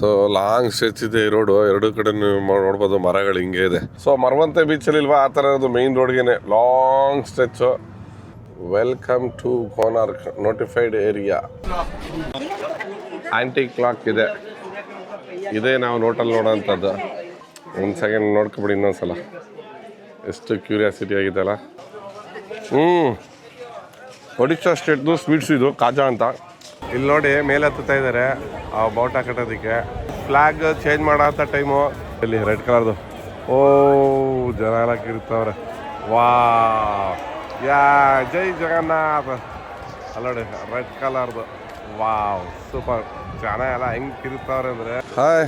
So long stretch ಇದೆ ಈ road, ಎರಡು ಕಡೆ ನೋಡ್ಬೋದು ಮರಗಳು ಹಿಂಗೆ ಇದೆ. ಸೊ ಮರವಂತೆ ಬೀಚಲ್ಲಿ ಇಲ್ವಾ ಆ ಥರ ಇರೋದು ಮೇನ್ ರೋಡ್ಗೆನೆ long stretch. Welcome to Konark notified area. Anti clock ಇದೆ, ಇದೇ ನಾವು ನೋಟಲ್ಲಿ ನೋಡೋಂಥದ್ದು. ಒಂದು ಸೆಕೆಂಡ್ ನೋಡ್ಕೊಬಿಡಿ ಇನ್ನೊಂದ್ಸಲ, ಎಷ್ಟು ಕ್ಯೂರಿಯಾಸಿಟಿ ಆಗಿದೆ ಅಲ್ಲ. ಒಡಿಶಾ ಸ್ಟೇಟ್ದು ಸ್ವೀಟ್ಸ್ ಇದು ಕಾಜಾ ಅಂತ. ಇಲ್ಲಿ ನೋಡಿ ಮೇಲೆ ಹತ್ತುತ್ತಾ ಇದ್ದಾರೆ ಆ ಬಾವುಟ ಕಟ್ಟೋದಕ್ಕೆ. ಫ್ಲಾಗ್ ಚೇಂಜ್ ಮಾಡೋ ಟೈಮು ಇಲ್ಲಿ ರೆಡ್ ಕಲರ್ದು. ಓ ಜನ ಎಲ್ಲ ಕಿರ್ತಾವ್ರೆ. ವಾ ಯಾ ಜೈ ಜಗನ್ನಾಥ್ ಅಲ್ಲ ನೋಡಿ ರೆಡ್ ಕಲರ್ದು. Wow super. ಜನ ಎಲ್ಲ ಹೆಂಗೆ ಕಿರ್ತಾವ್ರೆ ಅಂದರೆ. Hi,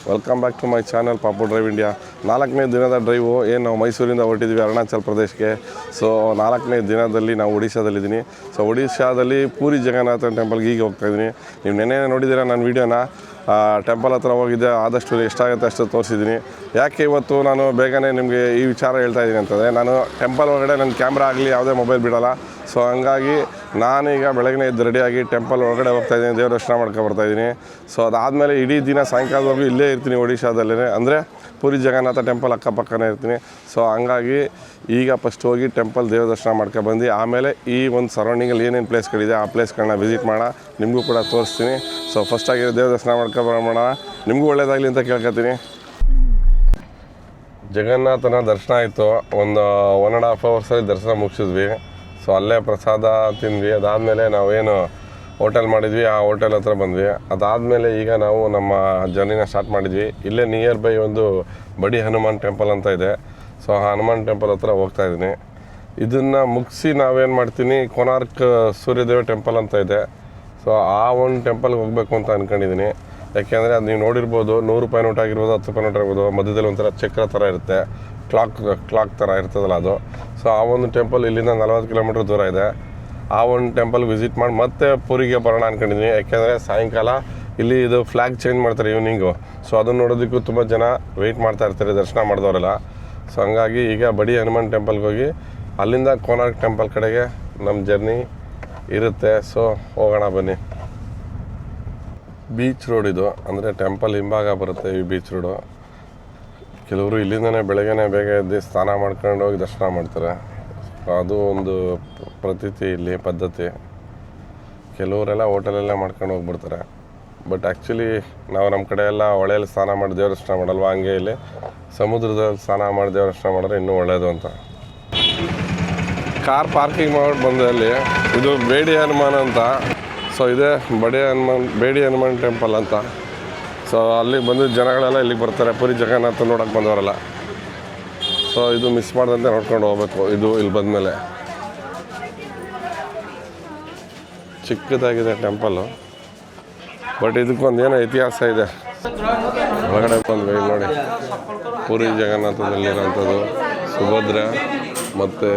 welcome back to my channel Papu drive India. 4ನೇ ದಿನದ ಡ್ರೈವು. ಏನು ನಾವು ಮೈಸೂರಿಂದ ಹೊರಟಿದ್ವಿ ಅರುಣಾಚಲ ಪ್ರದೇಶಕ್ಕೆ. ಸೊ 4ನೇ ದಿನದಲ್ಲಿ ನಾವು ಒಡಿಶಾದಲ್ಲಿದ್ದೀನಿ. ಸೊ ಒಡಿಶಾದಲ್ಲಿ ಪೂರಿ ಜಗನ್ನಾಥ ಟೆಂಪಲ್ಗೆ ಈಗ ಹೋಗ್ತಾಯಿದ್ದೀನಿ. ನೀವು ನೆನ್ನೆ ನೋಡಿದ್ದೀರಾ ನನ್ನ ವೀಡಿಯೋನ. ಟೆಂಪಲ್ ಹತ್ರ ಹೋಗಿದ್ದೆ, ಆದಷ್ಟು ಎಷ್ಟಾಗುತ್ತೆ ಅಷ್ಟು ತೋರಿಸಿದ್ದೀನಿ. ಯಾಕೆ ಇವತ್ತು ನಾನು ಬೇಗನೆ ನಿಮಗೆ ಈ ವಿಚಾರ ಹೇಳ್ತಾ ಇದ್ದೀನಿ ಅಂತಂದರೆ, ನಾನು ಟೆಂಪಲ್ ಒಳಗಡೆ ನನ್ನ ಕ್ಯಾಮ್ರಾ ಆಗಲಿ ಯಾವುದೇ ಮೊಬೈಲ್ ಬಿಡೋಲ್ಲ. ಸೊ ಹಂಗಾಗಿ ನಾನೀಗ ಬೆಳಗ್ಗೆ ಎದ್ದು ರೆಡಿಯಾಗಿ ಟೆಂಪಲ್ ಒಳಗಡೆ ಹೋಗ್ತಾಯಿದ್ದೀನಿ, ದೇವ್ರ ದರ್ಶನ ಮಾಡ್ಕೊಬರ್ತಾಯಿದ್ದೀನಿ. ಸೊ ಅದಾದಮೇಲೆ ಇಡೀ ದಿನ ಸಾಯಂಕಾಲದವರೆಗೂ ಇಲ್ಲೇ ಇರ್ತೀನಿ ಒಡಿಶಾದಲ್ಲೇ, ಅಂದರೆ ಪೂರಿ ಜಗನ್ನಾಥ ಟೆಂಪಲ್ ಅಕ್ಕಪಕ್ಕನೇ ಇರ್ತೀನಿ. ಸೊ ಹಂಗಾಗಿ ಈಗ ಫಸ್ಟ್ ಹೋಗಿ ಟೆಂಪಲ್ ದೇವ್ರ ದರ್ಶನ ಮಾಡ್ಕೊಬಂದು ಆಮೇಲೆ ಈ ಒಂದು ಸರೌಂಡಿಂಗಲ್ಲಿ ಏನೇನು ಪ್ಲೇಸ್ಗಳಿದೆ ಆ ಪ್ಲೇಸ್ಗಳನ್ನ ವಿಸಿಟ್ ಮಾಡೋಣ, ನಿಮಗೂ ಕೂಡ ತೋರಿಸ್ತೀನಿ. ಸೊ ಫಸ್ಟಾಗಿ ದೇವ್ರ ದರ್ಶನ ಮಾಡ್ಕೊಬರೋಣ, ನಿಮಗೂ ಒಳ್ಳೇದಾಗಲಿ ಅಂತ ಕೇಳ್ಕೊತೀನಿ. ಜಗನ್ನಾಥನ ದರ್ಶನ ಆಯಿತು, ಒಂದು 1.5 ಅವರ್ಸಲ್ಲಿ ದರ್ಶನ ಮುಗಿಸಿದ್ವಿ. ಸೊ ಅಲ್ಲೇ ಪ್ರಸಾದ ತಿಂದ್ವಿ. ಅದಾದಮೇಲೆ ನಾವೇನು ಹೋಟೆಲ್ ಮಾಡಿದ್ವಿ ಆ ಹೋಟೆಲ್ ಹತ್ರ ಬಂದ್ವಿ. ಅದಾದಮೇಲೆ ಈಗ ನಾವು ನಮ್ಮ ಜರ್ನಿನ ಸ್ಟಾರ್ಟ್ ಮಾಡಿದ್ವಿ. ಇಲ್ಲೇ ನಿಯರ್ ಬೈ ಒಂದು ಬಡಿ ಹನುಮಾನ್ ಟೆಂಪಲ್ ಅಂತ ಇದೆ. ಸೊ ಆ ಹನುಮಾನ್ ಟೆಂಪಲ್ ಹತ್ರ ಹೋಗ್ತಾಯಿದ್ದೀನಿ. ಇದನ್ನು ಮುಗಿಸಿ ನಾವೇನು ಮಾಡ್ತೀನಿ, ಕೋನಾರ್ಕ್ ಸೂರ್ಯದೇವ ಟೆಂಪಲ್ ಅಂತ ಇದೆ. ಸೊ ಆ ಒಂದು ಟೆಂಪಲ್ಗೆ ಹೋಗಬೇಕು ಅಂತ ಅಂದ್ಕೊಂಡಿದ್ದೀನಿ. ಯಾಕೆಂದರೆ ಅದು ನೀವು ನೋಡಿರ್ಬೋದು, 100 ರೂಪಾಯಿ ನೋಟ್ ಆಗಿರ್ಬೋದು, 10 ರೂಪಾಯಿ ನೋಟ್ ಆಗಿರ್ಬೋದು, ಮಧ್ಯದಲ್ಲಿ ಒಂಥರ ಚಕ್ರ ಥರ ಇರುತ್ತೆ, ಕ್ಲಾಕ್ ಥರ ಇರ್ತದಲ್ಲ ಅದು. ಸೊ ಆ ಒಂದು ಟೆಂಪಲ್ ಇಲ್ಲಿಂದ 40 ಕಿಲೋಮೀಟ್ರ್ ದೂರ ಇದೆ. ಆ ಒಂದು ಟೆಂಪಲ್ ವಿಸಿಟ್ ಮಾಡಿ ಮತ್ತೆ ಪೂರಿಗೆ ಬರೋಣ ಅಂದ್ಕೊಂಡಿದ್ದೀನಿ. ಯಾಕೆಂದರೆ ಸಾಯಂಕಾಲ ಇಲ್ಲಿ ಇದು ಫ್ಲ್ಯಾಗ್ ಚೇಂಜ್ ಮಾಡ್ತಾರೆ ಈವ್ನಿಂಗು. ಸೊ ಅದನ್ನು ನೋಡೋದಕ್ಕೂ ತುಂಬ ಜನ ವೆಯ್ಟ್ ಮಾಡ್ತಾ ಇರ್ತಾರೆ ದರ್ಶನ ಮಾಡಿದವರೆಲ್ಲ. ಸೊ ಹಂಗಾಗಿ ಈಗ ಬಡಿ ಹನುಮಾನ್ ಟೆಂಪಲ್ಗೆ ಹೋಗಿ ಅಲ್ಲಿಂದ ಕೋನಾರ್ಕ್ ಟೆಂಪಲ್ ಕಡೆಗೆ ನಮ್ಮ ಜರ್ನಿ ಇರುತ್ತೆ. ಸೊ ಹೋಗೋಣ ಬನ್ನಿ. ಬೀಚ್ ರೋಡ್ ಇದು, ಅಂದರೆ ಟೆಂಪಲ್ ಹಿಂಭಾಗ ಬರುತ್ತೆ ಈ ಬೀಚ್ ರೋಡು. ಕೆಲವರು ಇಲ್ಲಿಂದನೇ ಬೆಳಗ್ಗೆ ಬೇಗ ಎದ್ದು ಸ್ನಾನ ಮಾಡ್ಕೊಂಡು ಹೋಗಿ ದರ್ಶನ ಮಾಡ್ತಾರೆ. ಅದು ಒಂದು ಪ್ರತೀತಿ ಇಲ್ಲಿ ಪದ್ಧತಿ. ಕೆಲವರೆಲ್ಲ ಹೋಟೆಲೆಲ್ಲ ಮಾಡ್ಕೊಂಡು ಹೋಗ್ಬಿಡ್ತಾರೆ. ಬಟ್ ಆ್ಯಕ್ಚುಲಿ ನಾವು ನಮ್ಮ ಕಡೆ ಎಲ್ಲ ಹೊಳೆಯಲ್ಲಿ ಸ್ನಾನ ಮಾಡಿ ದೇವ್ರ ದರ್ಶನ ಮಾಡಲ್ವ, ಹಂಗೆ ಇಲ್ಲಿ ಸಮುದ್ರದಲ್ಲಿ ಸ್ನಾನ ಮಾಡಿ ದೇವ್ರ ದರ್ಶನ ಮಾಡಿದ್ರೆ ಇನ್ನೂ ಒಳ್ಳೆಯದು ಅಂತ. ಕಾರ್ ಪಾರ್ಕಿಂಗ್ ಮಾಡಿ ಬಂದೆ. ಅಲ್ಲಿ ಇದು ಬೇಡಿ ಹನುಮಾನ್ ಅಂತ. ಸೊ ಇದೇ ಬೇಡಿ ಹನುಮಾನ್ ಟೆಂಪಲ್ ಅಂತ. ಸೊ ಅಲ್ಲಿಗೆ ಬಂದಿದ್ದ ಜನಗಳೆಲ್ಲ ಇಲ್ಲಿಗೆ ಬರ್ತಾರೆ, ಪುರಿ ಜಗನ್ನಾಥ ನೋಡೋಕ್ಕೆ ಬಂದವರೆಲ್ಲ. ಸೊ ಇದು ಮಿಸ್ ಮಾಡ್ದಂತೆ ನೋಡ್ಕೊಂಡು ಹೋಗ್ಬೇಕು. ಇದು ಇಲ್ಲಿ ಬಂದಮೇಲೆ ಚಿಕ್ಕದಾಗಿದೆ ಟೆಂಪಲ್ಲು, ಬಟ್ ಇದಕ್ಕೊಂದು ಏನೋ ಇತಿಹಾಸ ಇದೆ. ಒಳಗಡೆ ಬಂದ್ವಿ, ಇಲ್ಲಿ ನೋಡಿ ಪುರಿ ಜಗನ್ನಾಥದಲ್ಲಿರೋಂಥದ್ದು ಸುಭದ್ರ ಮತ್ತು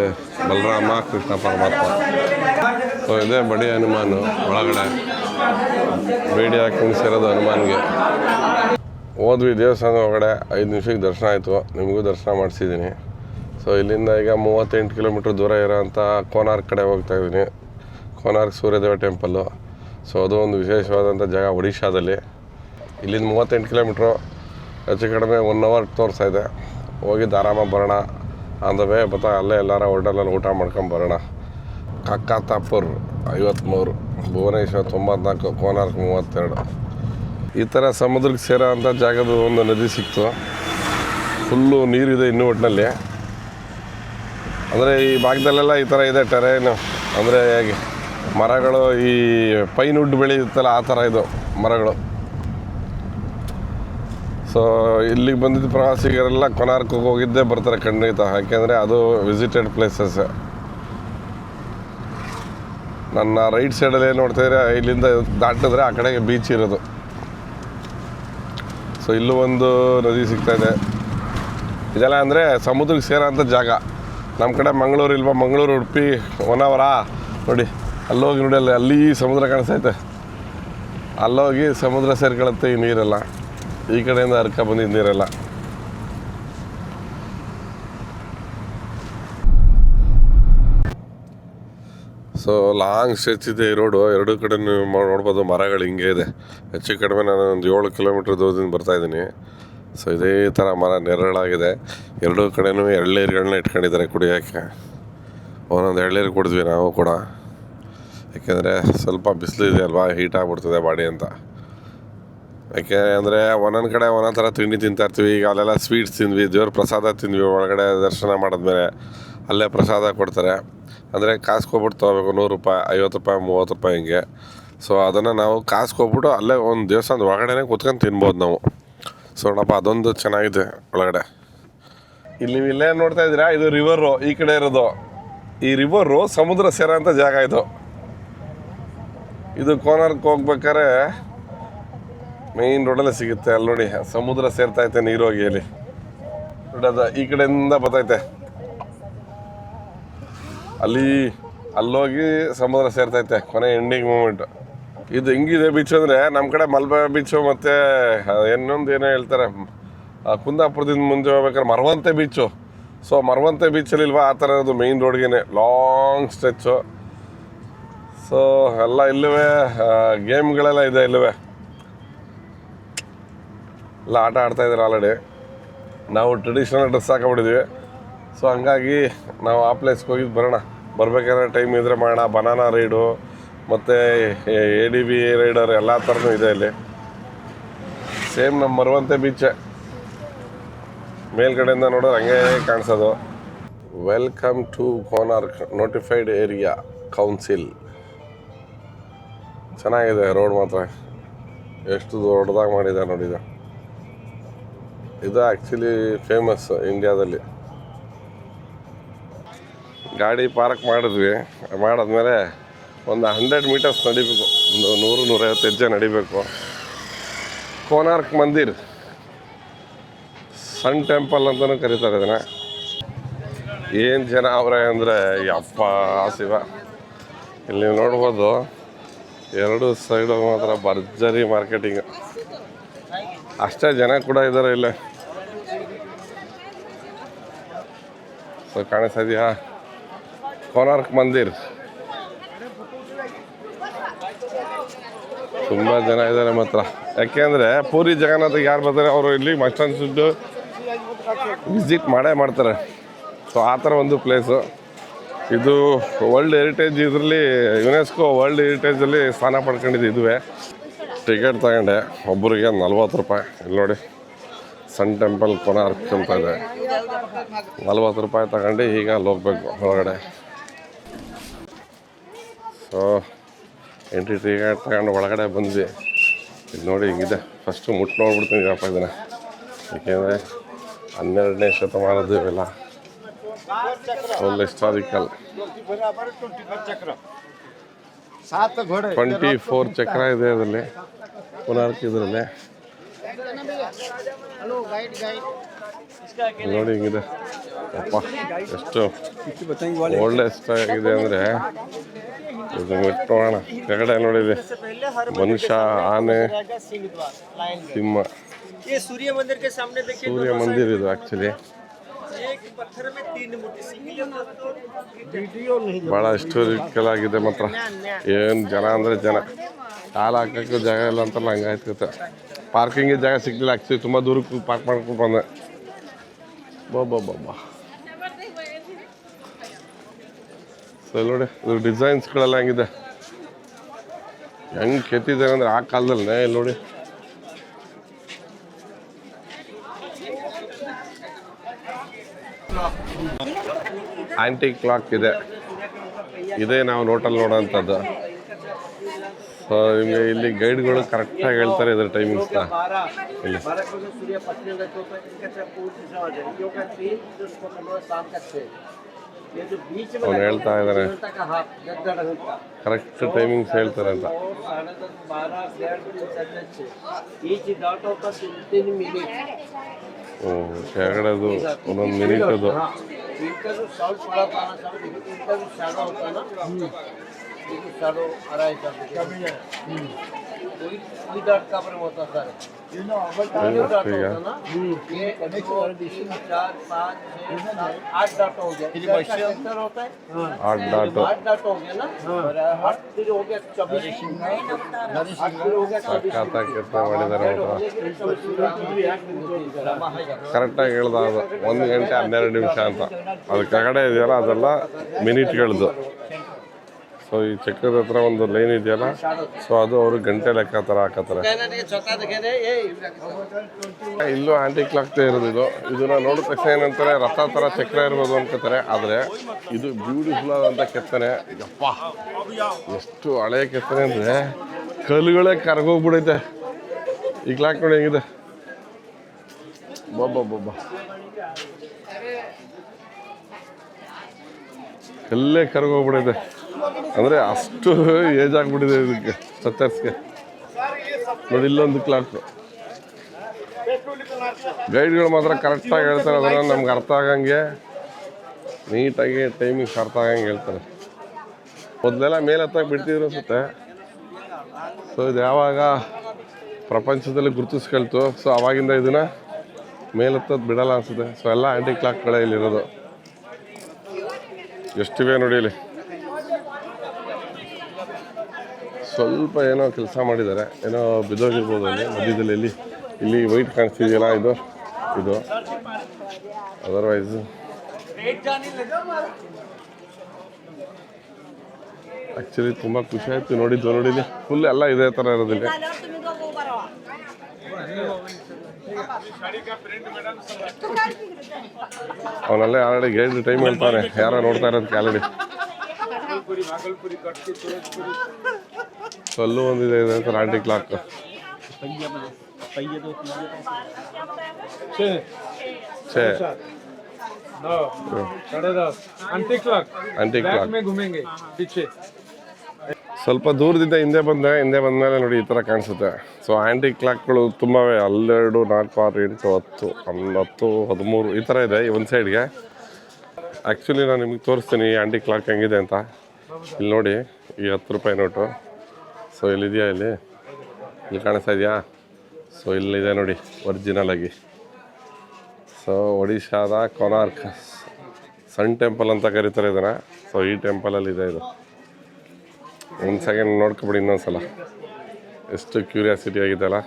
ಬಲರಾಮ ಕೃಷ್ಣ ಪರಮಾತ್ಮ. ಸೊ ಇದೇ ಬಡಿ ಹನುಮಾನು. ಒಳಗಡೆ ಬೇಡಿ ಹಾಕಿ ಕುಣಿಸಿರೋದು ಹನುಮಾನ್ಗೆ. ಹೋದ್ವಿ ದೇವಸ್ಥಾನದ ಒಳಗಡೆ, 5 ನಿಮಿಷಕ್ಕೆ ದರ್ಶನ ಆಯಿತು. ನಿಮಗೂ ದರ್ಶನ ಮಾಡಿಸಿದ್ದೀನಿ. ಸೊ ಇಲ್ಲಿಂದ ಈಗ 38 ಕಿಲೋಮೀಟ್ರ್ ದೂರ ಇರೋಂಥ ಕೋನಾರ್ಕ್ ಕಡೆ ಹೋಗ್ತಾಯಿದ್ದೀನಿ. ಕೋನಾರ್ಕ್ ಸೂರ್ಯದೇವ ಟೆಂಪಲ್ಲು. ಸೊ ಅದು ಒಂದು ವಿಶೇಷವಾದಂಥ ಜಾಗ ಒಡಿಶಾದಲ್ಲಿ. ಇಲ್ಲಿಂದ 38 ಕಿಲೋಮೀಟ್ರು, ಹೆಚ್ಚು ಕಡಿಮೆ 1 ಅವರ್ ತೋರಿಸ್ತಾ ಇದೆ. ಹೋಗಿದ್ದು ಆರಾಮಾಗಿ ಬರೋಣ ಅಂದವೇ ಬತ್ತಾ. ಅಲ್ಲೇ ಎಲ್ಲರ ಹೋಟೆಲಲ್ಲಿ ಊಟ ಮಾಡ್ಕೊಂಡು ಬರೋಣ. ಕಕ್ಕಾತಾಪುರ್ 53, ಭುವನೇಶ್ವರ್ 94, ಕೋನಾರ್ಕ್ 32. ಈ ಥರ ಸಮುದ್ರಕ್ಕೆ ಸೇರೋ ಅಂಥ ಜಾಗದ ಒಂದು ನದಿ ಸಿಕ್ತು. ಫುಲ್ಲು ನೀರಿದೆ ಇನ್ನೂ ಒಟ್ಟಿನಲ್ಲಿ. ಅಂದರೆ ಈ ಭಾಗದಲ್ಲೆಲ್ಲ ಈ ಥರ ಇದೆ ಟೆರೇನು. ಅಂದರೆ ಮರಗಳು, ಈ ಪೈನ್ ವುಡ್ ಬೆಳೆಯುತ್ತಲ್ಲ ಆ ಥರ ಇದು ಮರಗಳು. ಸೊ ಇಲ್ಲಿಗೆ ಬಂದಿದ್ದ ಪ್ರವಾಸಿಗರೆಲ್ಲ ಕೋನಾರ್ಕ್ಗೆ ಹೋಗಿದ್ದೇ ಬರ್ತಾರೆ ಖಂಡಿತ. ಯಾಕೆಂದರೆ ಅದು ವಿಸಿಟೆಡ್ ಪ್ಲೇಸಸ್. ನನ್ನ ರೈಟ್ ಸೈಡಲ್ಲಿ ಏನು ನೋಡ್ತಾಯಿದ್ರೆ, ಇಲ್ಲಿಂದ ದಾಟಿದ್ರೆ ಆ ಕಡೆಗೆ ಬೀಚ್ ಇರೋದು. ಸೊ ಇಲ್ಲೂ ಒಂದು ನದಿ ಸಿಗ್ತಾಯಿದೆ. ಇದೆಲ್ಲ ಅಂದರೆ ಸಮುದ್ರಕ್ಕೆ ಸೇರೋಂಥ ಜಾಗ. ನಮ್ಮ ಕಡೆ ಮಂಗಳೂರು ಇಲ್ವಾ, ಮಂಗಳೂರು ಉಡುಪಿ 1 ಅವರಾ ನೋಡಿ. ಅಲ್ಲೋಗಿ ನೋಡಿ, ಅಲ್ಲಿ ಸಮುದ್ರ ಕಾಣಿಸ್ತೈತೆ. ಅಲ್ಲೋಗಿ ಸಮುದ್ರ ಸೇರ್ಕೊಳ್ಳುತ್ತೆ ಈ ನೀರೆಲ್ಲ. ಈ ಕಡೆಯಿಂದ ಹರ್ಕ ಬಂದಿದ್ದ ನೀರೆಲ್ಲ. ಸೊ ಲಾಂಗ್ ಸ್ಟ್ರೆಚ್ ಇದೆ ಈ ರೋಡು. ಎರಡು ಕಡೆ ನೋಡ್ಬೋದು ಮರಗಳು ಹಿಂಗೆ ಇದೆ. ಹೆಚ್ಚು ಕಡಿಮೆ ನಾನು ಒಂದು 7 ಕಿಲೋಮೀಟ್ರ್ ದೂರದಿಂದ ಬರ್ತಾಯಿದ್ದೀನಿ. ಸೊ ಇದೇ ಥರ ಮರ ನೆರಳಾಗಿದೆ. ಎರಡೂ ಕಡೆಯೂ ಎಳ್ನೀರುಗಳನ್ನ ಇಟ್ಕೊಂಡಿದ್ದಾರೆ ಕುಡಿಯೋಕ್ಕೆ. ಒಂದೊಂದು ಎಳ್ನೀರು ಕುಡಿದ್ವಿ ನಾವು ಕೂಡ, ಯಾಕೆಂದರೆ ಸ್ವಲ್ಪ ಬಿಸಿಲು ಇದೆ ಅಲ್ವಾ, ಹೀಟ್ ಆಗಿಬಿಡ್ತದೆ ಬಾಡಿ ಅಂತ. ಯಾಕೆ ಅಂದರೆ ಒಂದೊಂದು ಕಡೆ ಒಂದೊಂದು ಥರ ತಿಂಡಿ ತಿಂತಾಯಿರ್ತೀವಿ. ಈಗ ಅಲ್ಲೆಲ್ಲ ಸ್ವೀಟ್ಸ್ ತಿಂದ್ವಿ, ದೇವ್ರ ಪ್ರಸಾದ ತಿಂದ್ವಿ. ಒಳಗಡೆ ದರ್ಶನ ಮಾಡಿದ್ಮೇಲೆ ಅಲ್ಲೇ ಪ್ರಸಾದ ಕೊಡ್ತಾರೆ. ಅಂದರೆ ಕಾಸು ಕೊಟ್ಬಿಟ್ಟು ತೊಗೋಬೇಕು. 100 ರೂಪಾಯಿ, 50 ರೂಪಾಯಿ, 30 ರೂಪಾಯಿ ಹಿಂಗೆ. ಸೊ ಅದನ್ನು ನಾವು ಕಾಸು ಕೊಟ್ಬಿಟ್ಟು ಅಲ್ಲೇ ಒಂದು ದೇವಸ್ಥಾನದ ಒಳಗಡೆ ಕೂತ್ಕೊಂಡು ತಿನ್ಬೋದು ನಾವು. ಸೊ ನೋಡಪ್ಪ, ಅದೊಂದು ಚೆನ್ನಾಗಿದೆ ಒಳಗಡೆ. ಇಲ್ಲಿ ನೀವು ಇಲ್ಲೇ ನೋಡ್ತಾ ಇದ್ದೀರಾ, ಇದು ರಿವರು ಈ ಕಡೆ ಇರೋದು. ಈ ರಿವರು ಸಮುದ್ರ ಸೇರೋಂಥ ಜಾಗ ಇದು. ಇದು ಕೋನಾರ್ಕ್ ಹೋಗ್ಬೇಕಾದ್ರೆ ಮೇಯ್ನ್ ರೋಡಲ್ಲೇ ಸಿಗುತ್ತೆ. ಅಲ್ಲಿ ನೋಡಿ ಸಮುದ್ರ ಸೇರ್ತಾಯಿತೆ ನೀರೋಗಿ. ಅಲ್ಲಿ ನೋಡೋದು ಈ ಕಡೆಯಿಂದ ಬರ್ತೈತೆ, ಅಲ್ಲೋಗಿ ಸಮುದ್ರ ಸೇರ್ತೈತೆ ಕೊನೆ ಎಂಡಿಂಗ್ ಮೂಮೆಂಟು. ಇದು ಹೆಂಗಿದೆ ಬೀಚ್ ಅಂದರೆ, ನಮ್ಮ ಕಡೆ ಮಲ್ಬೆ ಬೀಚು ಮತ್ತು ಇನ್ನೊಂದು ಏನೋ ಹೇಳ್ತಾರೆ ಕುಂದಾಪುರದಿಂದ ಮುಂದೆ ಹೋಗ್ಬೇಕಾದ್ರೆ ಮರವಂತೆ ಬೀಚು. ಸೊ ಮರವಂತೆ ಬೀಚಲ್ಲಿ ಇಲ್ವಾ ಆ ಥರ ಇರೋದು ಮೇಯ್ನ್ ರೋಡ್ಗೆ ಲಾಂಗ್ ಸ್ಟ್ರೆಚ್ಚು. ಸೊ ಎಲ್ಲ ಇಲ್ಲವೇ ಗೇಮ್ಗಳೆಲ್ಲ ಇದೆ, ಇಲ್ಲವೇ ಎಲ್ಲ ಆಟ ಆಡ್ತಾಯಿದ್ದಾರೆ ಆಲ್ರೆಡಿ. ನಾವು ಟ್ರೆಡಿಷ್ನಲ್ ಡ್ರೆಸ್ ಹಾಕೊಂಡ್ಬಿಟ್ಟಿದ್ವಿ. ಸೊ ಹಂಗಾಗಿ ನಾವು ಆ ಪ್ಲೇಸ್ಗೆ ಹೋಗಿದ್ದು ಬರ್ಬೇಕಾದ್ರೆ ಟೈಮ್ ಇದ್ದರೆ ಮಾಡೋಣ. ಬನಾನಾ ರೈಡು ಮತ್ತು ADV ರೈಡರ್ ಎಲ್ಲ ಥರನೂ ಇದೆ ಇಲ್ಲಿ. ಸೇಮ್ ನಮ್ಮ ಮರವಂತೆ ಬೀಚೆ, ಮೇಲ್ಗಡೆಯಿಂದ ನೋಡೋದು ಹಂಗೆ ಕಾಣಿಸೋದು. Welcome to Konark notified area council. ಚೆನ್ನಾಗಿದೆ ರೋಡ್ ಮಾತ್ರ, ಎಷ್ಟು ದೊಡ್ಡದಾಗಿ ಮಾಡಿದ್ದಾರೆ ನೋಡಿದ. ಇದು ಆ್ಯಕ್ಚುಲಿ ಫೇಮಸ್ ಇಂಡಿಯಾದಲ್ಲಿ. ಗಾಡಿ ಪಾರ್ಕ್ ಮಾಡಿದ್ವಿ, ಮಾಡಾದ್ಮೇಲೆ ಒಂದು 100 ಮೀಟರ್ಸ್ ನಡಿಬೇಕು, ಒಂದು 100-150 ಹೆಜ್ಜೆ ನಡಿಬೇಕು. ಕೋನಾರ್ಕ್ ಮಂದಿರ್, ಸನ್ ಟೆಂಪಲ್ ಅಂತಲೂ ಕರೀತಾರೆ ಇದನ್ನು. ಏನು ಜನ ಅವರೇ ಅಂದರೆ ಯಪ್ಪ ಶಿವ. ಇಲ್ಲಿ ನೋಡ್ಬೋದು ಎರಡು ಸೈಡು ಮಾತ್ರ ಭರ್ಜರಿ ಮಾರ್ಕೆಟಿಂಗ್. ಅಷ್ಟೇ ಜನ ಕೂಡ ಇದ್ದಾರೆ ಇಲ್ಲೇ. ಸೊ ಕಾಣಿಸ್ತಾ ಇದೆಯಾ ಕೋನಾರ್ಕ್ ಮಂದಿರ್. ತುಂಬ ಜನ ಇದ್ದಾರೆ ಮಾತ್ರ. ಯಾಕೆಂದರೆ ಪೂರಿ ಜಗನ್ನಾಥಿಗೆ ಯಾರು ಬರ್ತಾರೆ ಅವರು ಇಲ್ಲಿ ಮಸ್ಟ್ ಆ್ಯಂಡ್ ಶುಡ್ ವಿಸಿಟ್ ಮಾಡೇ ಮಾಡ್ತಾರೆ. ಸೊ ಆ ಥರ ಒಂದು ಪ್ಲೇಸು ಇದು. ವರ್ಲ್ಡ್ ಹೆರಿಟೇಜ್ ಇದರಲ್ಲಿ ಯುನೆಸ್ಕೋ ವರ್ಲ್ಡ್ ಹೆರಿಟೇಜಲ್ಲಿ ಸ್ಥಾನ ಪಡ್ಕೊಂಡಿದ್ದು ಇದುವೇ. ಟಿಕೆಟ್ ತಗೊಂಡೆ ಒಬ್ಬರಿಗೆ 40 ರೂಪಾಯಿ. ಇಲ್ಲಿ ನೋಡಿ ಸನ್ ಟೆಂಪಲ್ ಕೋನಾರ್ಕ್ ಅಂತ ಇದೆ. 40 ರೂಪಾಯಿ ತಗೊಂಡು ಈಗ ಅಲ್ಲಿ ಹೋಗ್ಬೇಕು ಹೊರಗಡೆ. ಸೊ ಎಂಟ್ರಿ ಟಿಕೆಟ್ ತಗೊಂಡು ಒಳಗಡೆ ಬಂದ್ವಿ. ಇದು ನೋಡಿ ಹಿಂಗಿದೆ. ಫಸ್ಟು ಮುಟ್ಟು ನೋಡ್ಬಿಡ್ತೀನಿ ಅಪ್ಪ ಇದನ್ನು, ಏಕೆಂದರೆ 12ನೇ ಶತಮಾನದ್ದು ಇವೆಲ್ಲ ಫುಲ್ ಹಿಸ್ಟಾರಿಕಲ್. 24 ಚಕ್ರ ಇದೆ ಅದರಲ್ಲಿ ಕೋನಾರ್ಕ್ ಇದರಲ್ಲಿ. ನೋಡಿ ಹಿಂಗಿದೆ ಅಪ್ಪ, ಎಷ್ಟು ಒಳ್ಳೆ ಆಗಿದೆ ಅಂದರೆ. ಇದು ಬಿಟ್ಟು ನೋಡೋಣ ಕೆಳಗಡೆ ನೋಡಿದೆ ಮನುಷ್ಯ, ಆನೆ, ಸಿಂಹ. ಸೂರ್ಯ ಮಂದಿರ ಇದು ಆ್ಯಕ್ಚುಲಿ. ಭಾಳ ಹಿಸ್ಟೋರಿಕಲ್ ಆಗಿದೆ ಮಾತ್ರ. ಏನು ಜನ ಅಂದರೆ ಜನ, ಕಾಲು ಹಾಕೋಕ್ಕೂ ಜಾಗ ಇಲ್ಲ ಅಂತಲ್ಲ, ಹಂಗಾಯ್ತೈತೆ. ಪಾರ್ಕಿಂಗಿಗೆ ಜಾಗ ಸಿಗಲಿಲ್ಲ ಆ್ಯಕ್ಚುಲಿ. ತುಂಬ ದೂರಕ್ಕೆ ಪಾರ್ಕ್ ಮಾಡ್ಕೊಂಡು ಬಂದೆ. ಬಾಬಾ ಸೊ ನೋಡಿ ಇದು ಡಿಸೈನ್ಸ್ಗಳೆಲ್ಲ ಹೆಂಗಿದೆ, ಹೆಂಗೆ ಕೆತ್ತಿದ್ದಾರೆ ಅಂದರೆ ಆ ಕಾಲದಲ್ಲೇ. ಇಲ್ಲಿ ನೋಡಿ ಆಂಟಿ ಕ್ಲಾಕ್ ಇದೆ. ಇದೇ ನಾವು ನೋಟಲ್ಲಿ ನೋಡೋಂಥದ್ದು. ಸೊ ನಿಮಗೆ ಇಲ್ಲಿ ಗೈಡ್ಗಳು ಕರೆಕ್ಟಾಗಿ ಹೇಳ್ತಾರೆ ಇದ್ರ ಟೈಮಿಂಗ್ಸ್ನ. ಇಲ್ಲಿ ಅವ್ನು ಹೇಳ್ತಾ ಇದ್ದಾರೆ ಕರೆಕ್ಟ್ ಟೈಮಿಂಗ್ಸ್ ಹೇಳ್ತಾರೆ ಅಂತ. ಕೆಳಗಡೆದು ಒಂದೊಂದು ಮಿನಿಟ್ ಅದು. कोई डॉट का पर होता सर ये डॉट होता ना ये 1 2 3 4 5 6 7 8 डॉट हो गया ये सेंटर होता है 8 ಡಾಟ್ 8 डॉट हो गया ना और 8 फिर हो गया 24 फिर हो गया 24 ಸಖತ್ತಾಗಿ ಕೆಲಸ ಮಾಡಿದ್ದಾರೆ ಕರೆಕ್ಟಾಗಿ ಹೇಳ್ದ ಅದು 1 ಗಂಟೆ 12 ನಿಮಿಷ ಅಂತ ಅದು ಕೆಳಗಡೆ ಇದೆಯಲ್ಲ ಅದೆಲ್ಲ ಮಿನಿಟ್ಗಳದ್ದು ಸೊ ಈ ಚಕ್ರದ ಹತ್ರ ಒಂದು ಲೈನ್ ಇದೆಯಲ್ಲ ಸೊ ಅದು ಅವರು ಗಂಟೆ ಲೆಕ್ಕಾತರ ಹಾಕತ್ತಾರೆ ಇಲ್ಲೂ ಆಂಟಿ ಕ್ಲಾಕ್ ಇರೋದು ಇದನ್ನ ನೋಡಿದ ತಕ್ಷಣ ಏನಂತಾರೆ ರಥ ಥರ ಚಕ್ರ ಇರ್ಬೋದು ಅನ್ಕೋತಾರೆ ಆದರೆ ಇದು ಬ್ಯೂಟಿಫುಲ್ ಆದಂಥ ಕೆತ್ತನೆ ಯಪ್ಪ ಎಷ್ಟು ಹಳೆಯ ಕೆತ್ತನೆ ಅಂದರೆ ಕಲ್ಲುಗಳೇ ಕರಗೋಗ್ಬಿಡೈತೆ ಈ ಕ್ಲಾಕ್ ನೋಡಿ ಹೆಂಗಿದೆ ಬೊಬ್ಬ ಕಲ್ಲೇ ಕರಗೋಗ್ಬಿಡೈತೆ ಅಂದರೆ ಅಷ್ಟು ಏಜ್ ಆಗಿಬಿಟ್ಟಿದೆ ಇದಕ್ಕೆ ಸ್ಟ್ರಕ್ಚರ್ಸ್ಗೆ ನೋಡಿ ಇಲ್ಲೊಂದು ಕ್ಲಾಕ್ ಗೈಡ್ಗಳು ಮಾತ್ರ ಕರೆಕ್ಟಾಗಿ ಹೇಳ್ತಾರೆ ಅದನ್ನು ನಮ್ಗೆ ಅರ್ಥ ಆಗಂಗೆ ನೀಟಾಗಿ ಟೈಮಿಂಗ್ಸ್ ಅರ್ಥ ಆಗಂಗೆ ಹೇಳ್ತಾರೆ ಮೊದಲೆಲ್ಲ ಮೇಲೆ ಹತ್ತಾಗಿ ಬಿಡ್ತಿದ್ರು ಅನ್ಸುತ್ತೆ ಸೊ ಇದು ಯಾವಾಗ ಪ್ರಪಂಚದಲ್ಲಿ ಗುರುತಿಸ್ಕೊಳ್ತು ಸೊ ಅವಾಗಿಂದ ಇದನ್ನು ಮೇಲೆತ್ತೋದು ಬಿಡಲ್ಲ ಅನಿಸುತ್ತೆ ಸೊ ಎಲ್ಲ ಆ್ಯಂಟಿ ಕ್ಲಾಕ್ಗಳೇ ಇಲ್ಲಿರೋದು ಎಷ್ಟಿವೆ ನೋಡಿ ಇಲ್ಲಿ ಸ್ವಲ್ಪ ಏನೋ ಕೆಲಸ ಮಾಡಿದ್ದಾರೆ ಏನೋ ಬಿದ್ದೋಗಿರ್ಬೋದು ಅಲ್ಲಿ ಮಧ್ಯದಲ್ಲಿ ಇಲ್ಲಿ ವೈಟ್ ಕಾಣಿಸ್ತಿದೆಯಲ್ಲ ಇದು ಅದರ್ವೈಸ್ ಆ್ಯಕ್ಚುಲಿ ತುಂಬ ಖುಷಿ ಆಯಿತು ನೋಡಿದ್ದು ಫುಲ್ ಎಲ್ಲ ಇದೇ ಥರ ಇರೋದಿಲ್ಲ ಅವನಲ್ಲೇ ಆಲ್ರೆಡಿ ಗೈಡ್ ಟೈಮ್ ಹೇಳ್ತಾನೆ ಯಾರೋ ನೋಡ್ತಾ ಇರೋದಕ್ಕೆ ಆಲ್ರೆಡಿ ಅಲ್ಲೂ ಒಂದಿದೆ ಇದೆ ಸರ್ ಆಂಟಿ ಕ್ಲಾಕ್ ಸ್ವಲ್ಪ ದೂರದಿಂದ ಹಿಂದೆ ಬಂದಮೇಲೆ ನೋಡಿ ಈ ಥರ ಕಾಣಿಸುತ್ತೆ ಸೊ ಆಂಟಿ ಕ್ಲಾಕ್ಗಳು ತುಂಬಾವೆ 12 4 6 8 10 10 13 ಈ ಥರ ಇದೆ ಒಂದು ಸೈಡ್ಗೆ ಆ್ಯಕ್ಚುಲಿ ನಾನು ನಿಮಗೆ ತೋರಿಸ್ತೀನಿ ಈ ಆಂಟಿ ಕ್ಲಾಕ್ ಹೆಂಗಿದೆ ಅಂತ ಇಲ್ಲಿ ನೋಡಿ ಈ 10 ರೂಪಾಯಿ ನೋಟು ಸೊ ಇಲ್ಲಿದೆಯಾ ಇಲ್ಲಿ ಕಾಣಿಸ್ತಾ ಇದೆಯಾ ಸೊ ಇಲ್ಲಿದೆ ನೋಡಿ ಒರಿಜಿನಲ್ ಆಗಿ ಸೊ ಒಡಿಶಾದ ಕೊನಾರ್ಕ್ ಸನ್ ಟೆಂಪಲ್ ಅಂತ ಕರೀತಾರೆ ಇದನ್ನು ಸೊ ಈ ಟೆಂಪಲಲ್ಲಿ ಇದೆ ಇದು ಒಂದು ಸೆಕೆಂಡ್ ನೋಡ್ಕೊಬಿಡಿ ಇನ್ನೊಂದ್ಸಲ ಎಷ್ಟು ಕ್ಯೂರಿಯಾಸಿಟಿ ಆಗಿದೆಯಲ್ಲ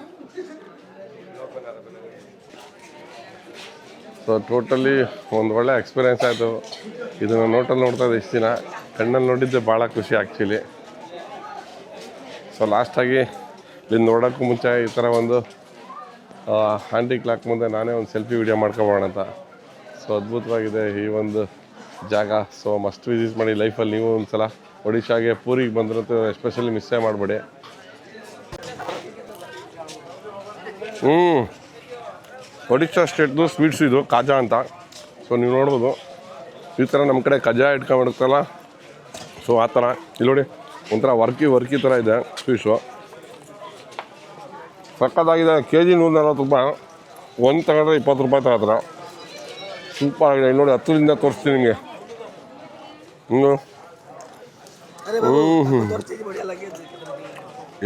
ಸೊ ಟೋಟಲಿ ಒಂದು ಒಳ್ಳೆ ಎಕ್ಸ್ಪೀರಿಯೆನ್ಸ್ ಆಯಿತು ಇದನ್ನು ನೋಟಲ್ಲಿ ನೋಡ್ತಾ ಇದ್ದೆ ಇಷ್ಟು ದಿನ ಕಣ್ಣಲ್ಲಿ ನೋಡಿದ್ದೆ ಭಾಳ ಖುಷಿ ಆ್ಯಕ್ಚುಲಿ ಸೊ ಲಾಸ್ಟಾಗಿ ಇಲ್ಲಿ ನೋಡೋಕ್ಕೂ ಮುಂಚೆ ಈ ಥರ ಒಂದು ಆಂಟಿ ಕ್ಲಾಕ್ ಮುಂದೆ ನಾನೇ ಒಂದು ಸೆಲ್ಫಿ ವಿಡಿಯೋ ಮಾಡ್ಕೊಬೋಣ ಅಂತ ಸೊ ಅದ್ಭುತವಾಗಿದೆ ಈ ಒಂದು ಜಾಗ ಸೊ ಮಸ್ಟ್ ವಿಸಿಟ್ ಮಾಡಿ ಲೈಫಲ್ಲಿ ನೀವು ಒಂದು ಸಲ ಒಡಿಶಾಗೆ ಪೂರಿಗೆ ಬಂದ್ರಂತೂ ಎಸ್ಪೆಷಲಿ ಮಿಸ್ಸೇ ಮಾಡಬೇಡಿ ಒಡಿಶಾ ಸ್ಟೇಟ್ದು ಸ್ವೀಟ್ಸ್ ಇದು ಕಾಜಾ ಅಂತ ಸೊ ನೀವು ನೋಡ್ಬೋದು ಈ ಥರ ನಮ್ಮ ಕಡೆ ಕಜಾ ಇಟ್ಕೊಂಡ್ಬಿಡುತ್ತಲ್ಲ ಸೊ ಆ ಥರ ಇಲ್ಲಿ ನೋಡಿ ಒಂಥರ ವರ್ಕಿ ಥರ ಇದೆ ಸ್ವೀಟ್ಸು ಸಕ್ಕತ್ತಾಗಿದೆ KG 140 ರೂಪಾಯಿ ಒಂದು ತಗೊಂಡ್ರೆ 20 ರೂಪಾಯಿ ತಗೋತಾರೆ ಸೂಪರ್ ಆಗಿದೆ ಇಲ್ಲಿ ನೋಡಿ ಹತ್ತಿರದಿಂದ ತೋರಿಸ್ತೀನಿ ನಿಮಗೆ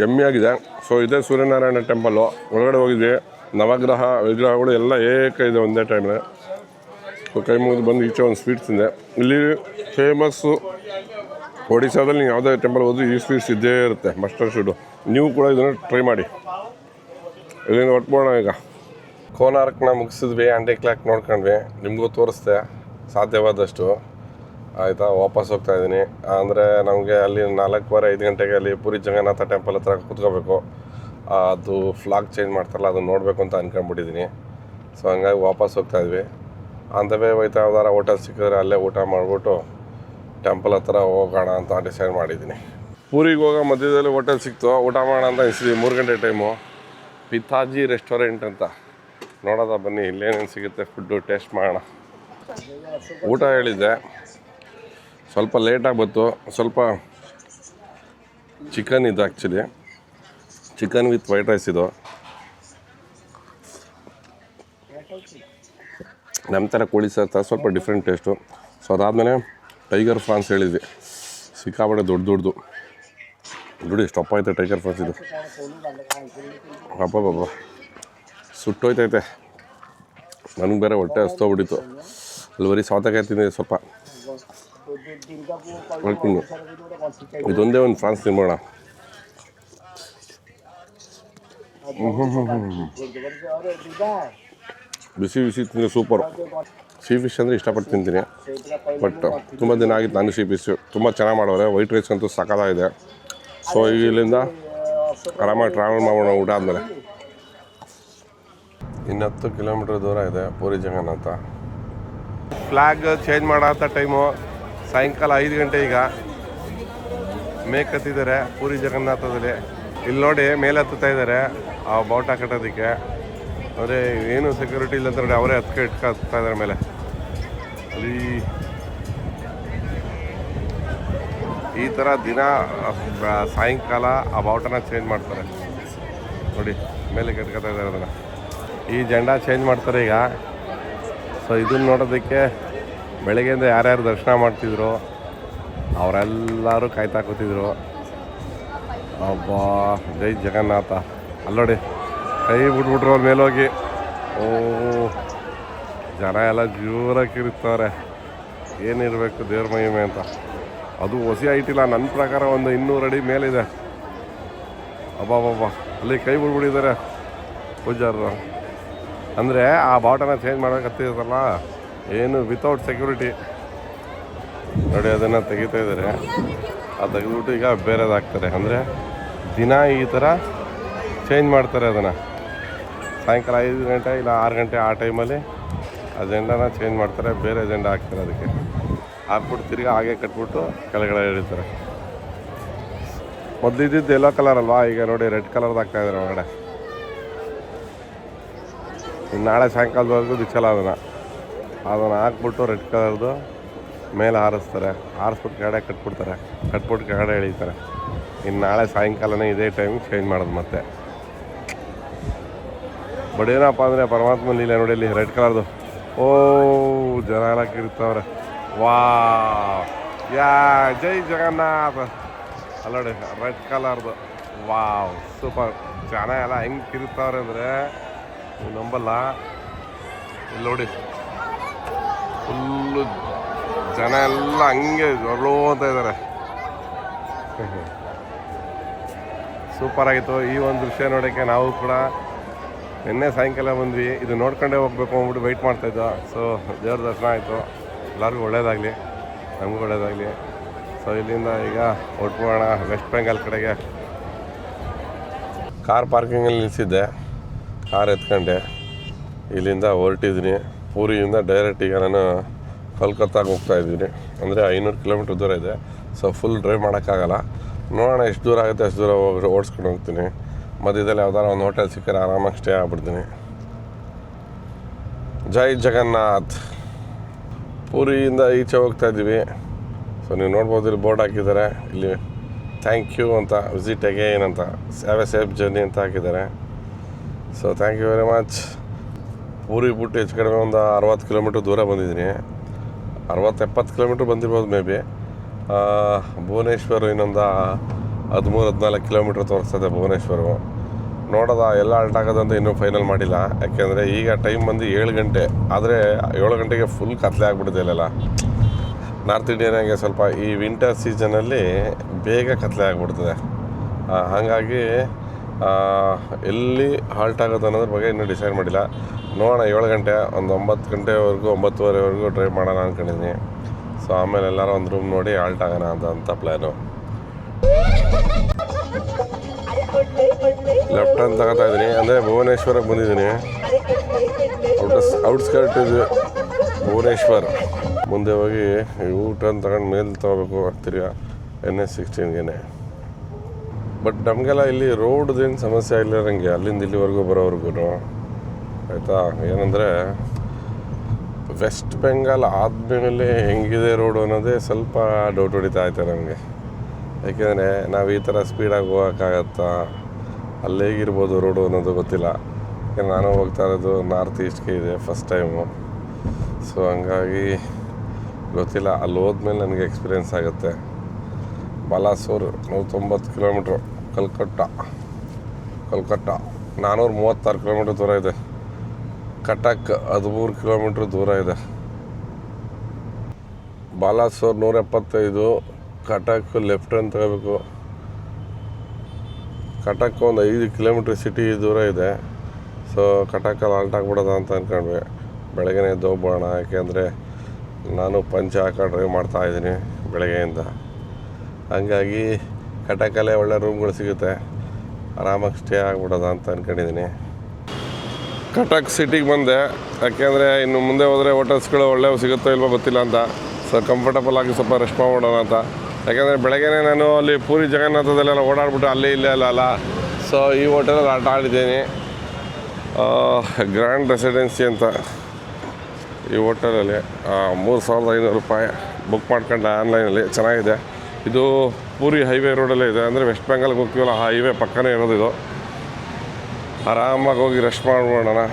ಎಮ್ಮೆಯಾಗಿದೆ ಸೊ ಇದೇ ಸೂರ್ಯನಾರಾಯಣ ಟೆಂಪಲ್ಲು ಒಳಗಡೆ ಹೋಗಿದ್ವಿ ನವಗ್ರಹ ವಿಗ್ರಹಗಳು ಎಲ್ಲ ಏಕ ಇದೆ ಒಂದೇ ಟೈಮ್ಗೆ ಸೊ ಕೈ ಮುಗಿದು ಬಂದು ಈಚೆ ಒಂದು ಸ್ವೀಟ್ಸ್ ಇದೆ ಇಲ್ಲಿ ಫೇಮಸ್ಸು ಒಡಿಶಾದಲ್ಲಿ ನೀವು ಯಾವುದೇ ಟೆಂಪಲ್ ಹೋದ್ರೂ ಈ ಸ್ವೀಟ್ಸ್ ಇದ್ದೇ ಇರುತ್ತೆ ಮಸ್ಟರ್ಡ್ ಸ್ವೀಟು ನೀವು ಕೂಡ ಇದನ್ನು ಟ್ರೈ ಮಾಡಿ ಇದರಿಂದ ಹೊಟ್ಬೋಣ ಈಗ ಕೋನಾರ್ಕ್ನ ಮುಗಿಸಿದ್ವಿ ಆಂಟಿ ಕ್ಲಾಕ್ ನೋಡ್ಕೊಂಡ್ವಿ ನಿಮಗೂ ತೋರಿಸ್ದೆ ಸಾಧ್ಯವಾದಷ್ಟು ಆಯಿತಾ ವಾಪಸ್ ಹೋಗ್ತಾ ಇದ್ದೀನಿ ಅಂದರೆ ನಮಗೆ ಅಲ್ಲಿ 4:15 5 ಗಂಟೆಗೆ ಅಲ್ಲಿ ಪುರಿ ಜಗನ್ನಾಥ ಟೆಂಪಲ್ ಹತ್ರ ಕೂತ್ಕೋಬೇಕು ಅದು ಫ್ಲಾಗ್ ಚೇಂಜ್ ಮಾಡ್ತಾರಲ್ಲ ಅದನ್ನು ನೋಡಬೇಕು ಅಂತ ಅಂದ್ಕೊಂಡ್ಬಿಟ್ಟಿದ್ದೀನಿ ಸೊ ಹಂಗಾಗಿ ವಾಪಸ್ ಹೋಗ್ತಾ ಇದ್ವಿ ಅಂಥವೇ ಹೋಯ್ತಾ ಯಾವ್ದಾರ ಹೋಟೆಲ್ ಸಿಕ್ಕಿದ್ರೆ ಅಲ್ಲೇ ಊಟ ಮಾಡಿಬಿಟ್ಟು ಟೆಂಪಲ್ ಹತ್ರ ಹೋಗೋಣ ಅಂತ ಡಿಸೈಡ್ ಮಾಡಿದ್ದೀನಿ ಪೂರಿಗೆ ಹೋಗೋ ಮಧ್ಯದಲ್ಲಿ ಹೋಟೆಲ್ ಸಿಕ್ತು ಊಟ ಮಾಡೋಣ ಅಂತ ಅನಿಸಿದ್ವಿ 3 ಗಂಟೆ ಟೈಮು ಪಿತಾಜಿ ರೆಸ್ಟೋರೆಂಟ್ ಅಂತ ನೋಡೋದ ಬನ್ನಿ ಇಲ್ಲೇನೇನು ಸಿಗುತ್ತೆ ಫುಡ್ಡು ಟೇಸ್ಟ್ ಮಾಡೋಣ ಊಟ ಹೇಳಿದ್ದೆ ಸ್ವಲ್ಪ ಲೇಟಾಗಿ ಬಂತು ಸ್ವಲ್ಪ ಚಿಕನ್ ಇದು actually chicken with white rice ಇದು ನಮ್ಮ ಥರ ಕೋಳಿ ಸಾರು ಸ್ವಲ್ಪ ಡಿಫ್ರೆಂಟ್ ಟೇಸ್ಟು ಸೊ ಅದಾದಮೇಲೆ ಟೈಗರ್ ಫ್ರಾನ್ಸ್ ಹೇಳಿದ್ವಿ ಸಿಕ್ಕಾಪಟ್ಟೆ ದೊಡ್ಡದು ನೋಡಿ ಸ್ಟಾಪ್ ಆಯ್ತು ಟೈಗರ್ ಫಾಲ್ಸ್ ಇದು. ಅಬ್ಬಬ್ಬಬ್ಬ ಸುಟ್ಟೋಯ್ತೈತೆ. ನನಗೆ ಬೇರೆ ಹೊಟ್ಟೆ ಹಸ್ತೋಗ್ಬಿಟ್ಟಿತ್ತು. ಅಲ್ಲಿ ಬರೀ ಸೌತೆಕಾಯಿ ತಿಂದಿದೆ ಸ್ವಲ್ಪ. ಹೇಳ್ತೀನಿ ಇದೊಂದೇ ಒಂದು ಫ್ರಾನ್ಸ್ ತಿನ್ಬೋಣ. ಬಿಸಿ ಬಿಸಿ ತಿಂದರೆ ಸೂಪರು. ಸೀ ಫಿಶ್ ಅಂದರೆ ಇಷ್ಟಪಟ್ಟು ತಿಂತೀನಿ. ಬಟ್ ತುಂಬ ದಿನ ಆಗಿತ್ತು ನಾನು ಸೀ ಫಿಶ್. ತುಂಬ ಚೆನ್ನಾಗಿ ಮಾಡೋರೆ. ವೈಟ್ ರೈಸ್ ಅಂತೂ ಸಕ್ಕತ್ತಾಗಿದೆ. ಸೊ ಈಗ ಇಲ್ಲಿಂದ ಆರಾಮಾಗಿ ಟ್ರಾವೆಲ್ ಮಾಡೋಣ ಊಟ ಆದಮೇಲೆ. ಇನ್ನು 10 ಕಿಲೋಮೀಟ್ರ್ ದೂರ ಇದೆ ಪೂರಿ ಜಗನ್ನಾಥ. ಫ್ಲ್ಯಾಗ್ ಚೇಂಜ್ ಮಾಡೋ ಟೈಮು ಸಾಯಂಕಾಲ 5 ಗಂಟೆ. ಈಗ ಮೇಕ್ ಹತ್ತಿದ್ದಾರೆ ಪೂರಿ ಜಗನ್ನಾಥದಲ್ಲಿ. ಇಲ್ಲಿ ನೋಡಿ ಮೇಲೆ ಹತ್ತುತ್ತಾ ಇದ್ದಾರೆ ಆ ಬಾವುಟ ಕಟ್ಟೋದಕ್ಕೆ. ಅಂದರೆ ಏನು ಸೆಕ್ಯೂರಿಟಿ ಇಲ್ಲ ಅಂತ ನೋಡಿ ಅವರೇ ಹತ್ತಾ ಇದ್ದಾರೆ ಮೇಲೆ. ಅಲ್ಲಿ ಈ ಥರ ದಿನ ಸಾಯಂಕಾಲ ಆ ಬಾವುಟನ ಚೇಂಜ್ ಮಾಡ್ತಾರೆ ನೋಡಿ. ಮೇಲೆ ಕಟ್ಕೊತಾ ಇದ್ದಾರೆ ಅದನ್ನು. ಈ ಜೆಂಡಾ ಚೇಂಜ್ ಮಾಡ್ತಾರೆ ಈಗ. ಸೊ ಇದನ್ನು ನೋಡೋದಕ್ಕೆ ಬೆಳಗ್ಗೆಯಿಂದ ಯಾರ್ಯಾರು ದರ್ಶನ ಮಾಡ್ತಿದ್ರು ಅವರೆಲ್ಲರೂ ಕಾಯ್ತಾ ಕೂತಿದ್ರು. ಅಬ್ಬಾ ಜೈ ಜಗನ್ನಾಥ. ಅಲ್ಲೋಡಿ ಕೈ ಬಿಟ್ಬಿಟ್ರು ಅವ್ರ ಮೇಲೋಗಿ. ಓ ಜನ ಎಲ್ಲ ಜೋರಾಗಿ ಕಿರಿಸ್ತವ್ರೆ. ಏನಿರಬೇಕು ದೇವ್ರ ಮಹಿಮೆ ಅಂತ. ಅದು ಹೊಸಿ ಐಟಿಲ್ಲ, ನನ್ನ ಪ್ರಕಾರ ಒಂದು 200 ಅಡಿ ಮೇಲಿದೆ. ಅಬ್ಬಬ್ಬಬ್ಬ ಅಲ್ಲಿ ಕೈ ಬಿಡ್ಬಿಟ್ಟಿದ್ದಾರೆ ಪೂಜಾರರು. ಅಂದರೆ ಆ ಬಾವುಟನ ಚೇಂಜ್ ಮಾಡೋಕತ್ತಿದ್ರಲ್ಲ, ಏನು ವಿತೌಟ್ ಸೆಕ್ಯೂರಿಟಿ ನೋಡಿ ಅದನ್ನು ತೆಗಿತಾ ಇದ್ದಾರೆ. ಅದು ತೆಗೆದ್ಬಿಟ್ಟು ಈಗ ಬೇರೆದಾಗ್ತಾರೆ. ಅಂದರೆ ದಿನ ಈ ಥರ ಚೇಂಜ್ ಮಾಡ್ತಾರೆ ಅದನ್ನು. ಸಾಯಂಕಾಲ 5 ಗಂಟೆ ಇಲ್ಲ 6 ಗಂಟೆ ಆ ಟೈಮಲ್ಲಿ ಆ ಜೆಂಡಾನ ಚೇಂಜ್ ಮಾಡ್ತಾರೆ. ಬೇರೆ ಜೆಂಡಾ ಹಾಕ್ತಾರೆ. ಅದಕ್ಕೆ ಹಾಕ್ಬಿಟ್ಟು ತಿರ್ಗಿ ಹಾಗೆ ಕಟ್ಬಿಟ್ಟು ಕೆಳಗಡೆ ಇಳಿತಾರೆ. ಮೊದಲಿದ್ದು ಯೆಲ್ಲೋ ಕಲರ್ ಅಲ್ವಾ, ಈಗ ನೋಡಿ ರೆಡ್ ಕಲರ್ದು ಹಾಕ್ತಾಯಿದ್ದಾರೆ ಒಳಗಡೆ. ಇನ್ನು ನಾಳೆ ಸಾಯಂಕಾಲದವರೆಗೂ ದಿಚ್ಚಲ್ಲ ಅದನ್ನು ಹಾಕ್ಬಿಟ್ಟು ರೆಡ್ ಕಲರ್ದು ಮೇಲೆ ಹಾರಿಸ್ತಾರೆ. ಹಾರಿಸ್ಬಿಟ್ಟು ಕೆಳಗಡೆ ಕಟ್ಬಿಟ್ಟು ಕೆಳಗಡೆ ಎಳೀತಾರೆ. ಇನ್ನು ನಾಳೆ ಸಾಯಂಕಾಲನೇ ಇದೇ ಟೈಮಿಗೆ ಚೇಂಜ್ ಮಾಡೋದು ಮತ್ತೆ. ಬಟ್ ಏನಪ್ಪ ಅಂದರೆ ಪರಮಾತ್ಮ ಲೀಲೆ ನೋಡಿ ಇಲ್ಲಿ ರೆಡ್ ಕಲರ್ದು. ಓ ಜನ ಎಲ್ಲ ಕಿರಿತವ್ರೆ. ವಾ ಯಾ ಜೈ ಜಗನ್ನಾಥ. ಅಲ್ಲ ನೋಡಿ ರೆಡ್ ಕಲರ್ದು. Wow super. ಜನ ಎಲ್ಲ ಹೆಂಗೆ ಕಿರಿತವ್ರೆ ಅಂದರೆ ನೀವು ನಂಬಲ್ಲ. ಇಲ್ಲಿ ನೋಡಿ ಫುಲ್ಲು ಜನ ಎಲ್ಲ ಹಂಗೆ ಜೊರ್ಲೋ ಅಂತ ಇದ್ದಾರೆ. ಸೂಪರ್ ಆಗಿತ್ತು ಈ ಒಂದು ದೃಶ್ಯ ನೋಡೋಕ್ಕೆ. ನಾವು ಕೂಡ ನಿನ್ನೆ ಸಾಯಂಕಾಲ ಬಂದ್ವಿ. ಇದು ನೋಡ್ಕೊಂಡೇ ಹೋಗ್ಬೇಕು ಅಂದ್ಬಿಟ್ಟು ವೆಯ್ಟ್ ಮಾಡ್ತಾಯಿದ್ದೋ. ಸೊ ದೇವ್ರ ದರ್ಶನ ಆಯಿತು. ಎಲ್ಲರಿಗೂ ಒಳ್ಳೇದಾಗಲಿ, ನಮಗೂ ಒಳ್ಳೇದಾಗಲಿ. ಸೊ ಇಲ್ಲಿಂದ ಈಗ ಹೊರಟೋಗೋಣ ವೆಸ್ಟ್ ಬೆಂಗಾಲ್ ಕಡೆಗೆ. ಕಾರ್ ಪಾರ್ಕಿಂಗಲ್ಲಿ ನಿಲ್ಲಿಸಿದ್ದೆ, ಕಾರ್ ಎತ್ಕೊಂಡೆ ಇಲ್ಲಿಂದ ಹೊರಟಿದ್ದೀನಿ. ಪೂರಿಯಿಂದ ಡೈರೆಕ್ಟ್ ಈಗ ನಾನು ಕೋಲ್ಕತ್ತಾಗೆ ಹೋಗ್ತಾಯಿದ್ದೀನಿ. ಅಂದರೆ 500 ಕಿಲೋಮೀಟ್ರ್ ದೂರ ಇದೆ. ಸೊ ಫುಲ್ ಡ್ರೈವ್ ಮಾಡೋಕ್ಕಾಗಲ್ಲ. ನೋಡೋಣ ಎಷ್ಟು ದೂರ ಆಗುತ್ತೆ ಅಷ್ಟು ದೂರ ಓಡಿಸ್ಕೊಂಡು ಹೋಗ್ತೀನಿ. ಮಧ್ಯದಲ್ಲಿ ಯಾವ್ದಾರ ಒಂದು ಹೋಟೆಲ್ ಸಿಕ್ಕರೆ ಆರಾಮಾಗಿ ಸ್ಟೇ ಆಗ್ಬಿಡ್ತೀನಿ. ಜೈ ಜಗನ್ನಾಥ್. ಪೂರಿಯಿಂದ ಈಚೆ ಹೋಗ್ತಾ ಇದ್ದೀವಿ. ಸೊ ನೀವು ನೋಡ್ಬೋದು ಇಲ್ಲಿ ಬೋರ್ಡ್ ಹಾಕಿದ್ದಾರೆ. ಇಲ್ಲಿ ಥ್ಯಾಂಕ್ ಯು ಅಂತ, ವಿಸಿಟ್ ಅಗೇನ್ ಅಂತ, ಹ್ಯಾವ್ ಎ ಸೇಫ್ ಜರ್ನಿ ಅಂತ ಹಾಕಿದ್ದಾರೆ. So thank you very much. Puri ಬಿಟ್ಟು ಹೆಚ್ಚು ಕಡಿಮೆ ಒಂದು 60 ಕಿಲೋಮೀಟ್ರ್ ದೂರ ಬಂದಿದ್ದೀನಿ. 60-70 ಕಿಲೋಮೀಟ್ರ್ ಬಂದಿರ್ಬೋದು ಮೇ ಬಿ. ಭುವನೇಶ್ವರ ಇನ್ನೊಂದು 13-14 ಕಿಲೋಮೀಟ್ರ್ ತೋರಿಸ್ತದೆ ಭುವನೇಶ್ವರು. ನೋಡೋದ ಎಲ್ಲ ಅಲ್ಟ್ ಆಗೋದಂತ ಇನ್ನೂ ಫೈನಲ್ ಮಾಡಿಲ್ಲ. ಯಾಕೆಂದರೆ ಈಗ ಟೈಮ್ ಬಂದು 7 ಗಂಟೆ. ಆದರೆ 7 ಗಂಟೆಗೆ ಫುಲ್ ಕತ್ಲೆ ಆಗಿಬಿಟ್ಟಿದೆ ಇಲ್ಲೆಲ್ಲ. ನಾರ್ತ್ ಇಂಡಿಯನಾಗೆ ಸ್ವಲ್ಪ ಈ ವಿಂಟರ್ ಸೀಸನಲ್ಲಿ ಬೇಗ ಕತ್ಲೆ ಆಗಿಬಿಡ್ತದೆ. ಹಾಗಾಗಿ ಎಲ್ಲಿ ಹಾಲ್ಟ್ ಆಗೋದು ಅನ್ನೋದ್ರ ಬಗ್ಗೆ ಇನ್ನೂ ಡಿಸೈಡ್ ಮಾಡಿಲ್ಲ. ನೋಡೋಣ 7 ಗಂಟೆ ಒಂದು 9 ಗಂಟೆವರೆಗೂ 9:30ವರೆಗೂ ಡ್ರೈವ್ ಮಾಡೋಣ ಅಂದ್ಕೊಂಡಿದ್ದೀನಿ. ಸೊ ಆಮೇಲೆ ಎಲ್ಲರೂ ಒಂದು ರೂಮ್ ನೋಡಿ ಹಾಲ್ಟ್ ಆಗೋಣ ಅಂತ ಪ್ಲ್ಯಾನು. ಲೆಫ್ಟ್ ಹ್ಯಾಂಡ್ ತಗೋತಾ ಇದ್ದೀನಿ. ಅಂದರೆ ಭುವನೇಶ್ವರಕ್ಕೆ ಬಂದಿದ್ದೀನಿ. ಔಟ್ಸ್ಕರ್ಟ್ ಇದು ಭುವನೇಶ್ವರ್. ಮುಂದೆ ಹೋಗಿ ಊಟನ್ನು ತಗೊಂಡು ಮೇಲೆ ತೊಗೋಬೇಕು ತಿರ್ಗಾ NH16ಗೆ. ಬಟ್ ನಮಗೆಲ್ಲ ಇಲ್ಲಿ ರೋಡ್ದೇನು ಸಮಸ್ಯೆ ಇಲ್ಲ ನನಗೆ ಅಲ್ಲಿಂದ ಇಲ್ಲಿವರೆಗೂ ಬರೋವರೆಗೂ. ಆಯಿತಾ, ಏನಂದರೆ ವೆಸ್ಟ್ ಬೆಂಗಾಲ್ ಆದಮೇಲೆ ಹೆಂಗಿದೆ ರೋಡು ಅನ್ನೋದೇ ಸ್ವಲ್ಪ ಡೌಟ್ ಹೊಡಿತಾ ಐತೆ ನಮಗೆ. ಯಾಕೆಂದರೆ ನಾವು ಈ ಥರ ಸ್ಪೀಡಾಗಿ ಹೋಗೋಕ್ಕಾಗತ್ತಾ, ಅಲ್ಲಿ ಹೇಗಿರ್ಬೋದು ರೋಡು ಅನ್ನೋದು ಗೊತ್ತಿಲ್ಲ. ಯಾಕೆಂದರೆ ನಾನು ಹೋಗ್ತಾ ಇರೋದು ನಾರ್ತ್ ಈಸ್ಟ್ಗೆ ಇದೆ ಫಸ್ಟ್ ಟೈಮು. ಸೊ ಹಂಗಾಗಿ ಗೊತ್ತಿಲ್ಲ. ಅಲ್ಲಿ ಹೋದ್ಮೇಲೆ ನನಗೆ ಎಕ್ಸ್ಪೀರಿಯೆನ್ಸ್ ಆಗುತ್ತೆ. ಬಾಲಾಸೋರ್ 190 ಕಿಲೋಮೀಟ್ರು. ಕಲ್ಕಟ್ಟ 436 ಕಿಲೋಮೀಟ್ರ್ ದೂರ ಇದೆ. ಕಟಕ್ 13 ಕಿಲೋಮೀಟ್ರ್ ದೂರ ಇದೆ. ಬಾಲಾಸೋರ್ 175, ಕಟಕ್ ಲೆಫ್ಟ್ ಟರ್ನ್ ತಗೋಬೇಕು. ಕಟಕ್ ಒಂದು 5 ಕಿಲೋಮೀಟ್ರ್ ಸಿಟಿ ದೂರ ಇದೆ. ಸೊ ಕಟಕಲ್ಲಿ ಆಲ್ಟ್ ಆಗ್ಬಿಡೋದ ಅಂತ ಅಂದ್ಕೊಂಡ್ವಿ. ಬೆಳಗ್ಗೆ ಎದ್ದು ಹೋಗ್ಬೋಣ, ಯಾಕೆಂದರೆ ನಾನು ಪಂಚೆ ಹಾಕೊಂಡು ಡ್ರೈವ್ ಮಾಡ್ತಾಯಿದ್ದೀನಿ ಬೆಳಗ್ಗೆಯಿಂದ. ಹಂಗಾಗಿ ಕಟಕಲ್ಲೇ ಒಳ್ಳೆ ರೂಮ್ಗಳು ಸಿಗುತ್ತೆ, ಆರಾಮಾಗಿ ಸ್ಟೇ ಆಗ್ಬಿಡೋದ ಅಂತ ಅಂದ್ಕೊಂಡಿದ್ದೀನಿ. ಕಟಕ್ ಸಿಟಿಗೆ ಬಂದೆ, ಯಾಕೆಂದರೆ ಇನ್ನು ಮುಂದೆ ಹೋದರೆ ಹೋಟೆಲ್ಸ್ಗಳು ಒಳ್ಳೆಯವು ಸಿಗುತ್ತೋ ಇಲ್ವೋ ಗೊತ್ತಿಲ್ಲ ಅಂತ. ಸೊ ಕಂಫರ್ಟಬಲ್ ಆಗಿ ಸ್ವಲ್ಪ ರೆಸ್ಟ್ ಮಾಡ್ಬಿಡೋಣ ಅಂತ. ಯಾಕೆಂದರೆ ಬೆಳಗ್ಗೆನೇ ನಾನು ಅಲ್ಲಿ ಪೂರಿ ಜಗನ್ನಾಥದಲ್ಲೆಲ್ಲ ಓಡಾಡ್ಬಿಟ್ಟು ಅಲ್ಲೇ ಇಲ್ಲೇ ಅಲ್ಲ. ಸೊ ಈ ಹೋಟೆಲಲ್ಲಿ ಆಟ ಆಡಿದ್ದೀನಿ, ಗ್ರ್ಯಾಂಡ್ ರೆಸಿಡೆನ್ಸಿ ಅಂತ. ಈ ಹೋಟೆಲಲ್ಲಿ 3,500 ರೂಪಾಯಿ ಬುಕ್ ಮಾಡ್ಕೊಂಡೆ ಆನ್ಲೈನಲ್ಲಿ. ಚೆನ್ನಾಗಿದೆ. ಇದು ಪೂರಿ ಹೈವೇ ರೋಡಲ್ಲೇ ಇದೆ, ಅಂದರೆ ವೆಸ್ಟ್ ಬೆಂಗಾಲ್ಗೆ ಹೋಗ್ತೀವಲ್ಲ ಆ ಹೈವೇ ಪಕ್ಕನೇ ಇರೋದು ಇದು. ಆರಾಮಾಗಿ ಹೋಗಿ ರೆಸ್ಟ್ ಮಾಡ್ಬೋಣ.